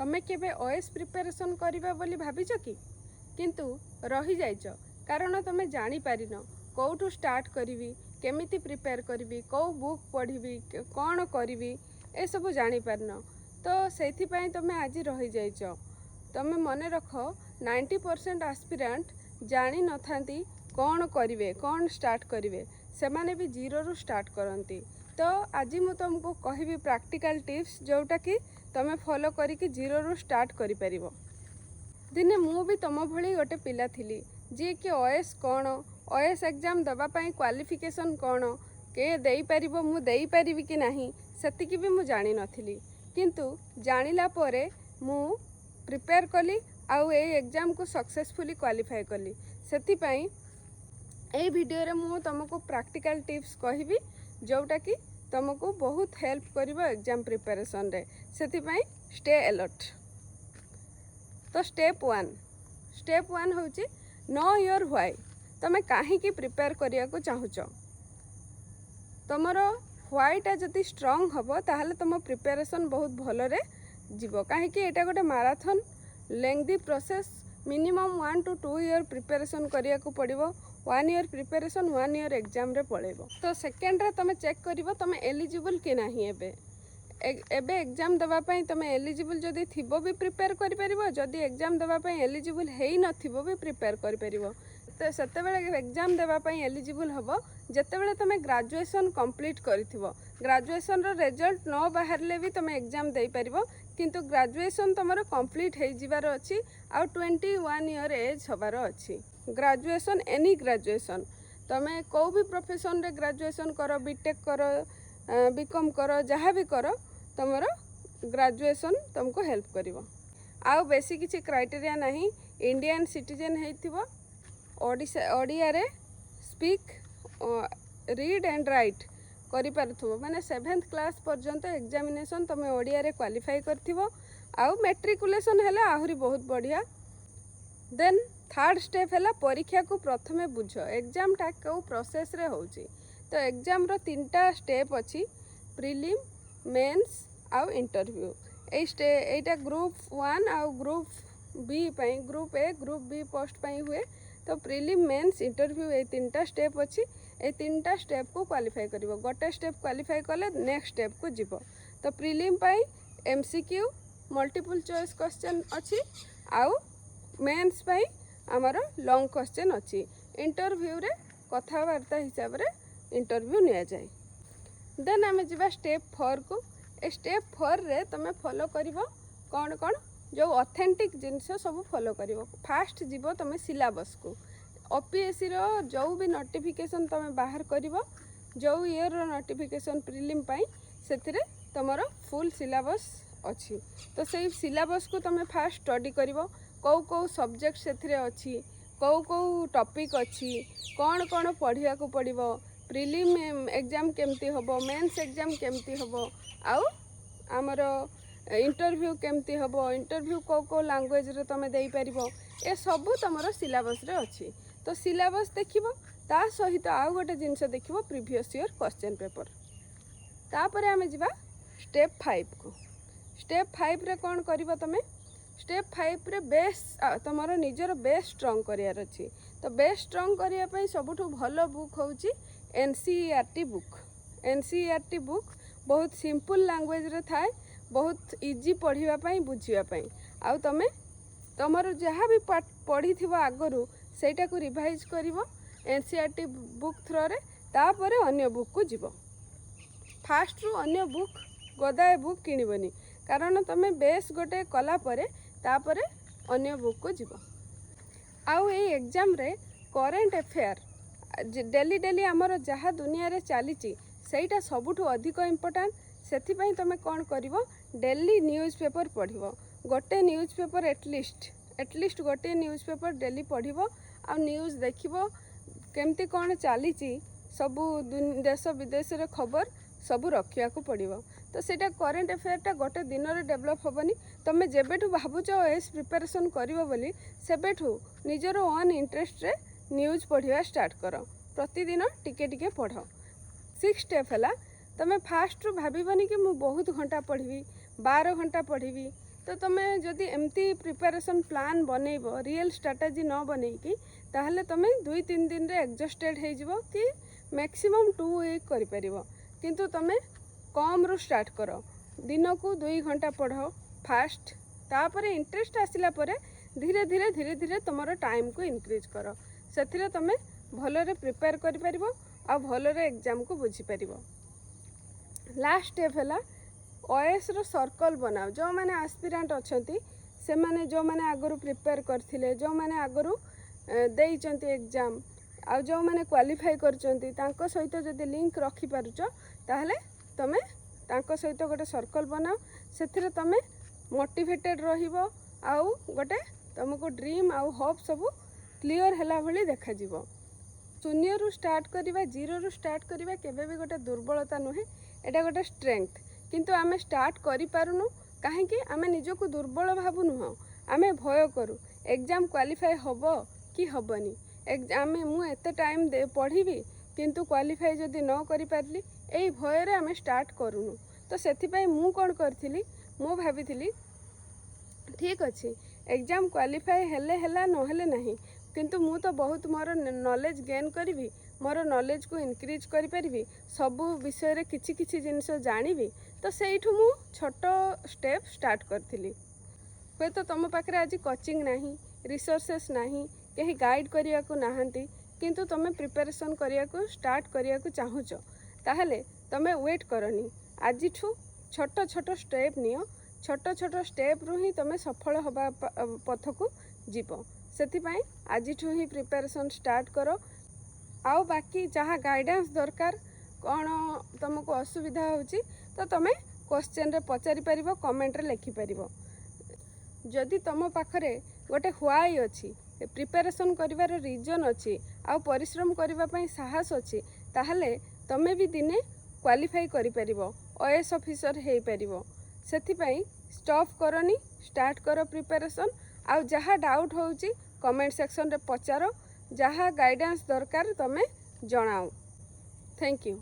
तमे केबे OS preparation करिबा बोली भाबिଛ कि किंतु रही जाइछ कारण तमे जानी पारिन कोठू स्टार्ट करिवि केमिति प्रिपेयर करिवि को बुक पढ़िवि कौन करिवि ए सब जानी पारिन तो सेथि पई तमे आज रही जाइछ। तमे मने रख 90% एस्पिरेंट जानी नथांती कौन करिवे कौन स्टार्ट करिवे से माने भी जीरो रु स्टार्ट करंती। तो आज मु तुमको कहबी प्रैक्टिकल टिप्स जोटा कि तमे फॉलो करिकि जीरो रु स्टार्ट करि परिबो। दिने मु भी तुम भली गोटे पिला थिली जी कि ओएस कौन ओएस एग्जाम दबा पई क्वालिफिकेशन कौन के देई परिबो मु देई परिबी कि नाही सेतिकी भी मु जानी नथिली किंतु जानिला परे मु प्रिपेयर कली आउ ए एग्जाम को सक्सेसफुली क्वालिफाई कली। सेति पई ए वीडियो रे मु तुमको प्रैक्टिकल टिप्स कहबी जोटा कि तुमको बहुत हेल्प करिवो एग्जाम प्रिपरेशन रे। सेति पई स्टे अलर्ट। तो स्टेप वन होची नो योर व्हाई। तमे काहे की प्रिपेयर करिया को चाहुच तमरो व्हाईटा जति स्ट्रांग हबो ताहले तुम प्रिपरेशन बहुत भलो रे जीवो काहे कि एटा गोटे marathon lengthy process minimum 1 to 2 year preparation करिया को पड़िबो 1 ईयर प्रिपरेशन 1 ईयर एग्जाम रे पड़ेबो। तो सेकेंड रे तमे चेक करिवो तमे एलिजिबल कि नाही एबे एग्जाम दबा पई तमे एलिजिबल जदी थिबो भी प्रिपेयर करि परिबो जदी एग्जाम दबा पई एलिजिबल हेई नथिबो भी प्रिपेयर करि परिबो। तो सेते बेले एग्जाम देबा पई एलिजिबल हबो जते बेले तमे ग्रेजुएशन कंप्लीट करिथिबो। ग्रेजुएशन रो रिजल्ट न बाहरले भी तमे एग्जाम देई परिबो किंतु ग्रेजुएशन तमरो कंप्लीट हेई जिवार अछि आ 21 ईयर एज हबार अछि। ग्रेजुएशन एनी ग्रेजुएशन तमे को भी प्रोफेशन रे ग्रेजुएशन करो बीटेक करो बीकॉम करो जहाँ भी करो तमरो ग्रेजुएशन तुमको हेल्प करिवो। आउ बेसी किछि क्राइटेरिया नाही इंडियन सिटीजन हेइथिबो ओडिया रे स्पीक रीड एंड राइट करि पारथुबो माने 7th क्लास पर्यंत एग्जामिनेशन तमे ओडिया रे क्वालिफाई करथिबो आउ मैट्रिकुलेशन हैला आहुरी बहुत बढ़िया। देन थर्ड स्टेप हैला परीक्षा को प्रथमे बुझ एग्जाम टा को प्रोसेस रे होची। तो एग्जाम रो 3टा स्टेप अछि प्रीलिम मेंस आउ इंटरव्यू। एटा ग्रुप 1 आउ ग्रुप बी पई group A group B post पई हुए। तो प्रीलिम मेंस इंटरव्यू ए 3टा स्टेप अछि ए 3टा स्टेप को क्वालिफाई करिवो गोटे स्टेप क्वालिफाई कले नेक्स्ट स्टेप को जीवो। तो प्रीलिम पई एमसीक्यू मल्टीपल चॉइस क्वेश्चन अछि आउ मेंस पई हमरो लॉन्ग क्वेश्चन अछि। इंटरव्यू रे कथावार्ता हिसाब रे इंटरव्यू निया जाय। देन आमे जीवा स्टेप 4 को ए स्टेप 4 रे तमे फॉलो करिवो कोन कोन जो ऑथेंटिक जिनस सब फॉलो करिवो। फास्ट जीवो तमे सिलेबस को ओपीएससी रो जो भी नोटिफिकेशन तमे बाहर करिवो जो ईयर रो नोटिफिकेशन प्रीलिम पई सेथिरे तमरो फुल सिलेबस अछि। तो सेही सिलेबस को तमे फास्ट स्टडी करिवो को सब्जेक्ट सेथिरे अछि को टॉपिक अछि कोन कोन पढ़िया को पड़िवो प्रीलिम एग्जाम केमती हबो मेंस एग्जाम केमती हबो आउ हमरो इंटरव्यू केमती हबो इंटरव्यू को लैंग्वेज रे तमे देई परिबो ए सब तमरो सिलेबस रे अछि। तो सिलेबस देखिबो ता सहित आउ गोटे जिंस देखिबो प्रीवियस ईयर क्वेश्चन पेपर। तापरे आमे जिबा स्टेप 5 को। स्टेप 5 रे कोन करिवो तमे स्टेप 5 रे बेस तमरो निजर बेस स्ट्रांग करियार अछि। तो बेस स्ट्रांग करिया पई सबठु भलो बुक होउची एनसीईआरटी बुक। एनसीईआरटी बुक बहुत सिंपल लैंग्वेज रे थाए बहुत इजी पढ़िया पई बुझिया पई आउ तमे तमरो जहाँ भी पढ़ी थिबो आगरु सेटा को रिवाइज करिवो एनसीईआरटी बुक थ्रो रे तापरे अन्य बुक को जीवो। फास्ट रु अन्य बुक गदाए बुक किनिबनी कारण तमे बेस गोटे कला परे तापरे अन्य बुक को जीवो। आउ ए एग्जाम रे करेंट अफेयर डेली डेली हमर जहाँ दुनिया रे चलीची सेटा सबुठु अधिक इम्पोर्टेंट। सेथि पई तमे कोन करिवो डेली न्यूज़ पेपर पढ़िवो गोटे न्यूज़ पेपर एटलिस्ट गोटे न्यूज़ पेपर डेली पढ़िवो आ न्यूज़ देखिवो केमती कोन चलीची सबु देश विदेश रे खबर सबु रखिया को पड़िवो। तो सेटा करेंट अफेयर टा गोटे दिन रे डेवलप होबनी तमे जेबेठु भाबुचो एस प्रिपरेशन करिवो बोली सेबेठु निजर ओन इंटरेस्ट रे न्यूज़ पढ़िया स्टार्ट करो प्रतिदिन टिके टिके पढ़। 6 स्टेप है तमें फास्ट रू भावनी कि मुझे बहुत घंटा पढ़ी 12 घंटा पढ़ी तो तो तुम्हें जदि एमती प्रिपरेशन प्लान बनइब रियल स्ट्राटेजी न बनईकी ताहले तुम्हें 2-3 दिन रे एडजस्टेड हो कि मैक्सिमम 2 वीक करिपरिबो। किंतु तुम्हें कम रु स्टार्ट कर, दिन को 2 घंटा पढ़ फास्ट, तापर इंटरेस्ट आसिला परे धीरे धीरे धीरे धीरे तुम टाइम को इनक्रीज कर, से तुम्हें भलरे प्रिपेयर कर भलरे एग्जाम को बुझीपर। लास्ट स्टेप है ओएस रो सर्कल बनाओ। जो मैंने एस्पिरेंट अच्छी से माने जो मैंने आगु प्रिपेयर करथिले, जो मैंने आगु देइचंती एग्जाम आ जो मैंने क्वालिफाई करचंती तांको सहित जदि लिंक रखि पारुचो ताहले तमे तांको सहित गोटे सर्कल बनाओ। सेथिरे तमे मोटिवेटेड रहिबो आउ गोटे तुमको ड्रीम आउ होप सब क्लियर हैला भली देखा जीवो। शून्य रु स्टार्ट करिबा, जीरो रु स्टार्ट करिबा केबे भी गोटे दुर्बलता नुहे, एटा गोटे स्ट्रेंथ। किंतु आमे स्टार्ट करि पारुनु काहेकि आमे निजको दुर्बल भाबु नुह, आमे भय करू एग्जाम क्वालिफाई हबो कि हबनी, एग्जाम मु एते टाइम दे पढ़िबी किंतु क्वालिफाई जदि न करि पारली एई भय रे आमे स्टार्ट करूनु। तो सेथि पई मु कोन करथिली, मु भाबिथिली ठीक अछि एग्जाम क्वालिफाई हेले हेला न हेले नहीं, किंतु मु तो बहुत मोर नॉलेज गेन करी, मोर नॉलेज को इनक्रीज करि परिबी, सबु विषय रे किछि किछि जिनिस जानिबी। तो सेइठु मु छोट स्टेप स्टार्ट करथिली। हे तो तुम पाखरे आज कोचिंग नाही, रिसोर्सेस नाही, कहीं गाइड करिया को नाहंती, किंतु तुम प्रिपरेशन करिया को स्टार्ट करिया को चाहुचो ताहले तुम वेट करनी। आजिठु छोट छोट स्टेप नियो, छोट छोट स्टेप रु ही तुम सफल होबा पथ को जीव। सेथिपाई आजिठु ही प्रिपरेशन स्टार्ट करो। आउ बाकी जहाँ गाइडेंस दरकार कौन तुमको असुविधा होची तो तुम क्वेश्चन रे पचारि परिबो, कमेंट रे लिखि परिबो। जदि तुम पाखरे गोटे व्हाई अछि, प्रिपरेशन करिवार रीजन अछि आ परिश्रम करिवा पई साहस अछि ताहले तमे भी दिने क्वालिफाई करि परिबो, ओएस ऑफिसर हे परिबो। सेथिपाई स्टॉप करनी, स्टार्ट करो प्रिपरेशन। आ जहाँ डाउट होउची कमेंट सेक्शन रे पचारो, जहाँ गाइडेंस दरकार तमे जणाओ। Thank you.